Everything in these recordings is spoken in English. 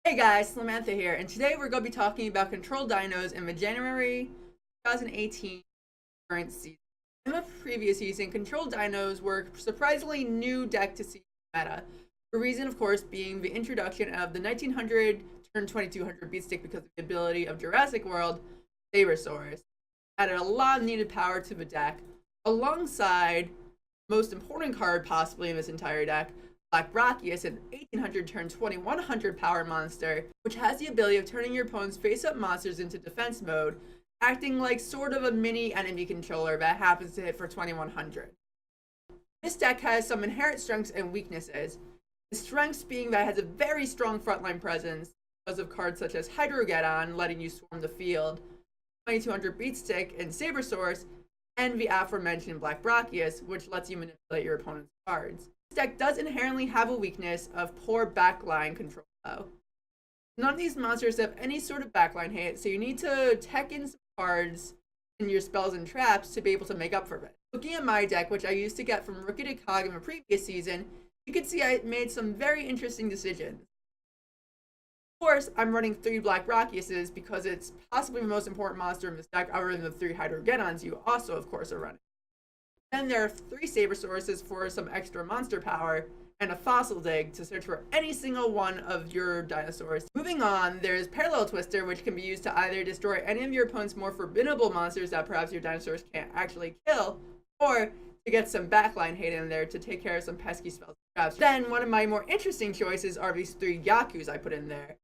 Hey guys, Samantha here, and today we're going to be talking about controlled dinos in the January 2018 current season. In the previous season, controlled dinos were a surprisingly new deck to see meta. The reason, of course, being the introduction of the 1900 turn 2200 beat stick because of the ability of Jurassic World Sabersaurus. Added a lot of needed power to the deck, alongside most important card possibly in this entire deck, Black Brachiosaurus, an 1800 turn 2100 power monster, which has the ability of turning your opponent's face-up monsters into defense mode, acting like sort of a mini enemy controller that happens to hit for 2100. This deck has some inherent strengths and weaknesses. The strengths being that it has a very strong frontline presence because of cards such as Hydrogeddon, letting you swarm the field, 2200 Beatstick and Sabersaurus, and the aforementioned Black Brachiosaurus, which lets you manipulate your opponent's cards. This deck does inherently have a weakness of poor backline control though. None of these monsters have any sort of backline hit, so you need to tech in some cards in your spells and traps to be able to make up for it. Looking at my deck, which I used to get from Rookie to Cog in the previous season, you can see I made some very interesting decisions. Of course, I'm running 3 Black Brachiosaurus because it's possibly the most important monster in this deck other than the 3 Hydrogeddons you also, of course, are running. Then there are 3 Sabersauruses for some extra monster power, and a Fossil Dig to search for any single one of your dinosaurs. Moving on, there's Parallel Twister, which can be used to either destroy any of your opponent's more formidable monsters that perhaps your dinosaurs can't actually kill, or to get some backline hate in there to take care of some pesky spells and traps. Then one of my more interesting choices are these 3 Yakus I put in there.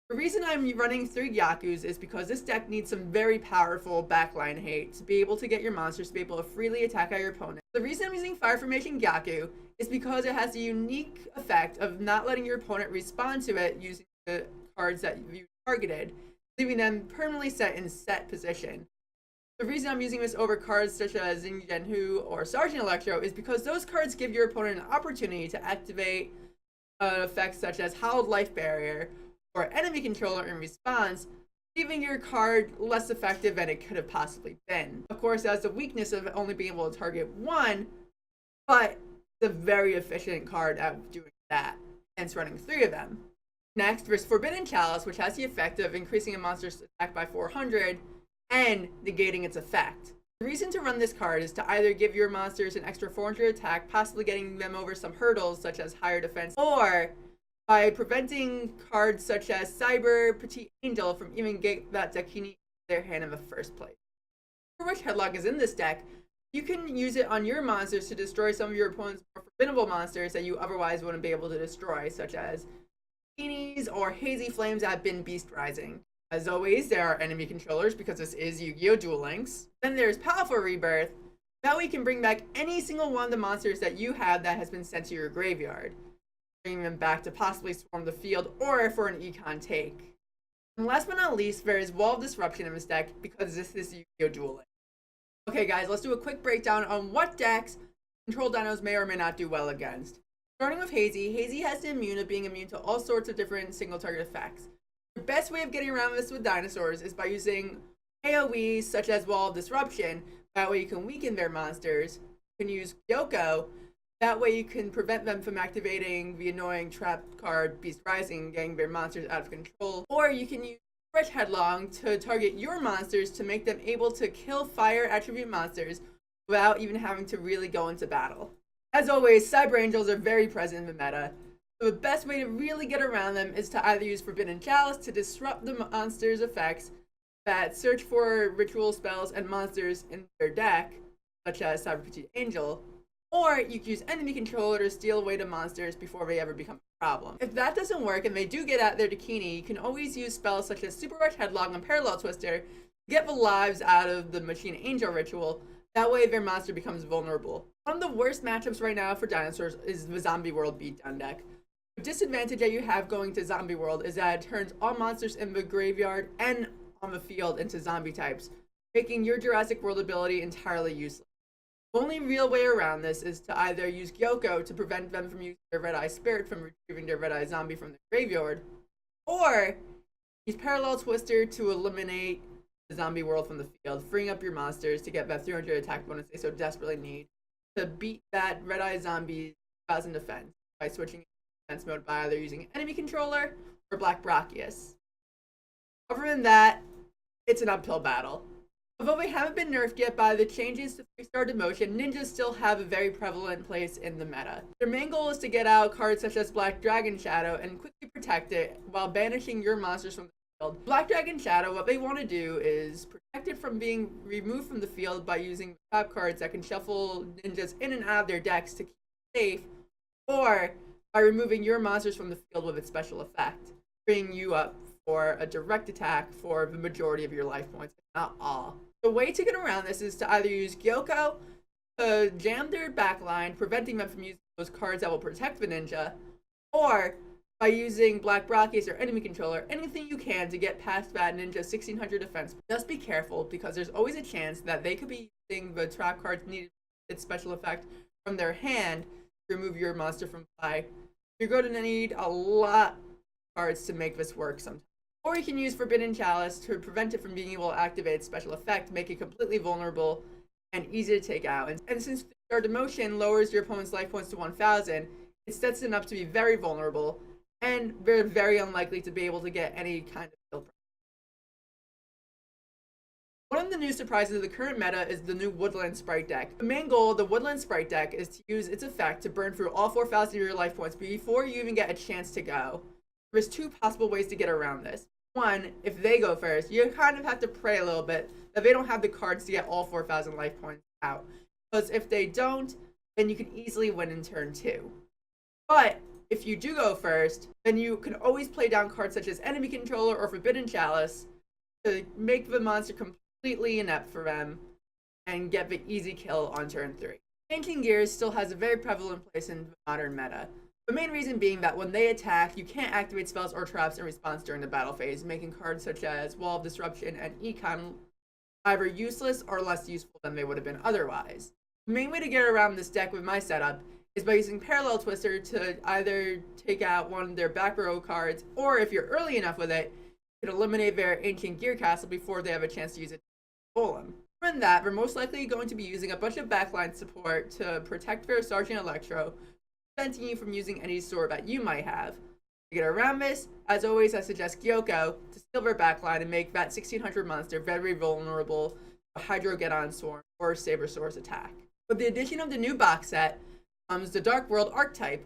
The reason I'm running 3 Yakus is because this deck needs some very powerful backline hate to be able to get your monsters to be able to freely attack at your opponent. The reason I'm using Fire Formation Yaku is because it has the unique effect of not letting your opponent respond to it using the cards that you targeted, leaving them permanently set in set position. The reason I'm using this over cards such as Xing Zhenhu or Sergeant Electro is because those cards give your opponent an opportunity to activate effects such as Howled Life Barrier or Enemy Controller in response, leaving your card less effective than it could have possibly been. Of course, it has the weakness of only being able to target one, but it's a very efficient card at doing that, hence running 3 of them. Next, there's Forbidden Chalice, which has the effect of increasing a monster's attack by 400 and negating its effect. The reason to run this card is to either give your monsters an extra 400 attack, possibly getting them over some hurdles such as higher defense, or by preventing cards such as Cyber Petite Angel from even getting that Dakini in their hand in the first place. Which Headlock is in this deck, you can use it on your monsters to destroy some of your opponent's more formidable monsters that you otherwise wouldn't be able to destroy, such as Genies or Hazy Flames that have been Beast Rising. As always, there are enemy controllers because this is Yu-Gi-Oh! Duel Links. Then there's Powerful Rebirth. That way you can bring back any single one of the monsters that you have that has been sent to your graveyard, bringing them back to possibly swarm the field or for an econ take. And last but not least, there is Wall of Disruption in this deck because this is Yu-Gi-Oh! Duel Links. Okay guys, let's do a quick breakdown on what decks controlled dinos may or may not do well against. Starting with Hazy, Hazy has the immune of being immune to all sorts of different single target effects. The best way of getting around this with dinosaurs is by using AoEs such as Wall of Disruption. That way you can weaken their monsters. You can use Gyoko. That way you can prevent them from activating the annoying trap card Beast Rising and getting their monsters out of control. Or you can use Fresh Headlong to target your monsters to make them able to kill fire attribute monsters without even having to really go into battle. As always, Cyber Angels are very present in the meta, so the best way to really get around them is to either use Forbidden Chalice to disrupt the monster's effects that search for ritual spells and monsters in their deck, such as Cyber Petite Angel, or you can use Enemy Controller to steal away the monsters before they ever become a problem. If that doesn't work and they do get out their Dakini, you can always use spells such as Super Rush Headlong and Parallel Twister to get the lives out of the Machine Angel ritual. That way their monster becomes vulnerable. One of the worst matchups right now for dinosaurs is the Zombie World Beatdown deck. The disadvantage that you have going to Zombie World is that it turns all monsters in the graveyard and on the field into zombie types, making your Jurassic World ability entirely useless. The only real way around this is to either use Gyoko to prevent them from using their Red Eye Spirit from retrieving their Red Eye Zombie from the graveyard, or use Parallel Twister to eliminate the Zombie World from the field, freeing up your monsters to get that 300 attack bonus they so desperately need to beat that Red Eye Zombie 1000 defense by switching defense mode by either using Enemy Controller or Black Brachiosaurus. Other than that, it's an uphill battle. Although they haven't been nerfed yet by the changes to 3-star demotion, ninjas still have a very prevalent place in the meta. Their main goal is to get out cards such as Black Dragon Shadow and quickly protect it while banishing your monsters from the field. Black Dragon Shadow, what they want to do is protect it from being removed from the field by using top cards that can shuffle ninjas in and out of their decks to keep it safe, or by removing your monsters from the field with its special effect, freeing you up for a direct attack for the majority of your life points, if not all. The way to get around this is to either use Gyoko to jam their backline, preventing them from using those cards that will protect the ninja, or by using Black Brachiosaurus or enemy controller, anything you can to get past that ninja 1600 defense. Just be careful, because there's always a chance that they could be using the trap cards needed for its special effect from their hand to remove your monster from play. You're going to need a lot of cards to make this work sometimes. Or you can use Forbidden Chalice to prevent it from being able to activate its special effect, make it completely vulnerable and easy to take out. And since our demotion lowers your opponent's life points to 1000, it sets them up to be very vulnerable, and they're very unlikely to be able to get any kind of kill. One of the new surprises of the current meta is the new Woodland Sprite deck. The main goal of the Woodland Sprite deck is to use its effect to burn through all 4000 of your life points before you even get a chance to go. There's two possible ways to get around this. One, if they go first, you kind of have to pray a little bit that they don't have the cards to get all 4000 life points out. Because if they don't, then you can easily win in turn 2. But if you do go first, then you can always play down cards such as Enemy Controller or Forbidden Chalice to make the monster completely inept for them and get the easy kill on turn 3. Changing Gears still has a very prevalent place in the modern meta. The main reason being that when they attack, you can't activate spells or traps in response during the battle phase, making cards such as Wall of Disruption and Econ either useless or less useful than they would have been otherwise. The main way to get around this deck with my setup is by using Parallel Twister to either take out one of their back row cards, or if you're early enough with it, you can eliminate their Ancient Gear Castle before they have a chance to use it to pull them. Other than that, they're most likely going to be using a bunch of backline support to protect their Sergeant Electro, preventing you from using any sword that you might have. To get around this, as always, I suggest Gyoko to steal their backline and make that 1600 monster very vulnerable to Hydrogeddon Swarm or Sabersaur's attack. With the addition of the new box set comes the Dark World Archetype.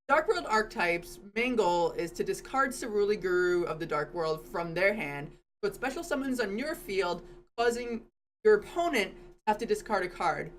Dark World Archetype's main goal is to discard Ceruli Guru of the Dark World from their hand, so it special summons on your field, causing your opponent to have to discard a card.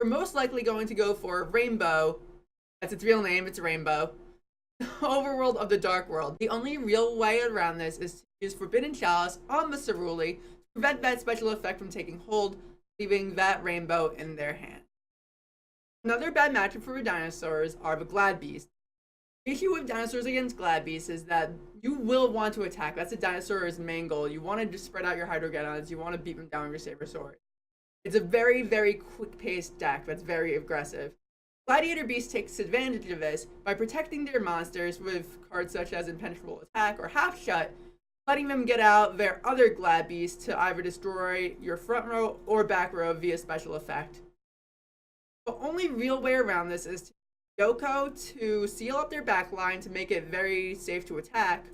We're most likely going to go for Rainbow. That's its real name, it's Rainbow. Overworld of the Dark World. The only real way around this is to use Forbidden Chalice on the Ceruli to prevent that special effect from taking hold, leaving that Rainbow in their hand. Another bad matchup for the dinosaurs are the Glad Beasts. The issue with dinosaurs against Glad Beasts is that you will want to attack. That's a dinosaur's main goal. You want to just spread out your Hydrogeddons, you want to beat them down with your Sabersaur. It's a very, very quick-paced deck that's very aggressive. Gladiator Beast takes advantage of this by protecting their monsters with cards such as Impenetrable Attack or Half Shut, letting them get out their other Glad Beasts to either destroy your front row or back row via special effect. The only real way around this is to Yoko to seal up their backline to make it very safe to attack,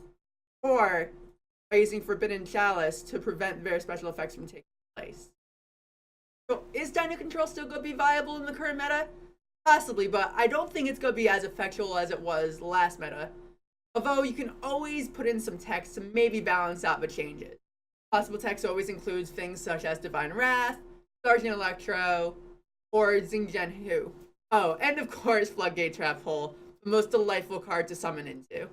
or by using Forbidden Chalice to prevent their special effects from taking place. So is Dino Control still going to be viable in the current meta? Possibly, but I don't think it's going to be as effectual as it was last meta. Although you can always put in some text to maybe balance out the changes. Possible text always includes things such as Divine Wrath, Sergeant Electro, or Xingjian Hu. Oh, and of course Floodgate Trap Hole, the most delightful card to summon into.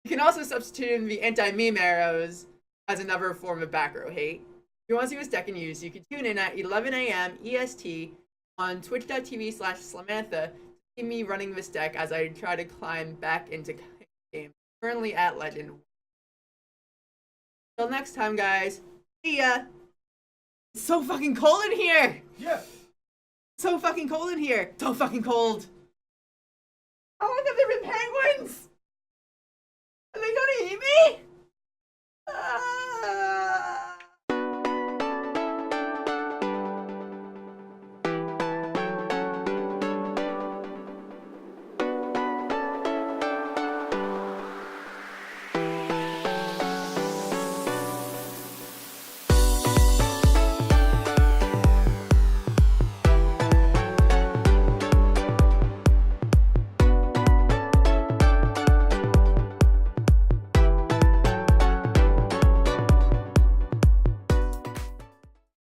You can also substitute in the anti-meme arrows as another form of back row hate. If you want to see this deck in use, you can tune in at 11 a.m. EST on twitch.tv/Slamantha to see me running this deck as I try to climb back into game, currently at Legend. Till next time, guys. See ya! It's so fucking cold in here! Yeah! So fucking cold in here! So fucking cold! How long have there been penguins? Are they gonna